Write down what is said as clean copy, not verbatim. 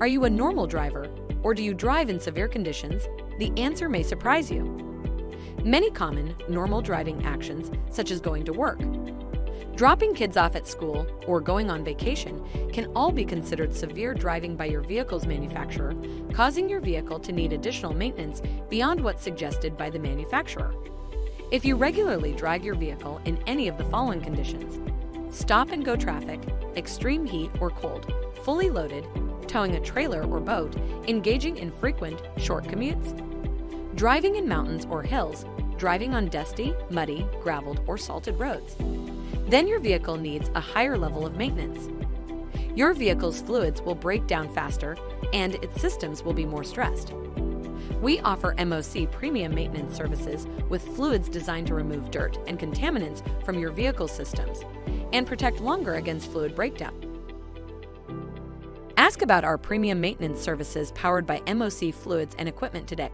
Are you a normal driver, or do you drive in severe conditions? The answer may surprise you. Many common, normal driving actions, such as going to work, dropping kids off at school, or going on vacation, can all be considered severe driving by your vehicle's manufacturer, causing your vehicle to need additional maintenance beyond what's suggested by the manufacturer. If you regularly drive your vehicle in any of the following conditions: stop-and-go traffic, extreme heat or cold, fully loaded, towing a trailer or boat, engaging in frequent, short commutes, driving in mountains or hills, driving on dusty, muddy, graveled, or salted roads, then your vehicle needs a higher level of maintenance. Your vehicle's fluids will break down faster and its systems will be more stressed. We offer MOC premium maintenance services with fluids designed to remove dirt and contaminants from your vehicle's systems and protect longer against fluid breakdown. Ask about our premium maintenance services powered by MOC fluids and equipment today.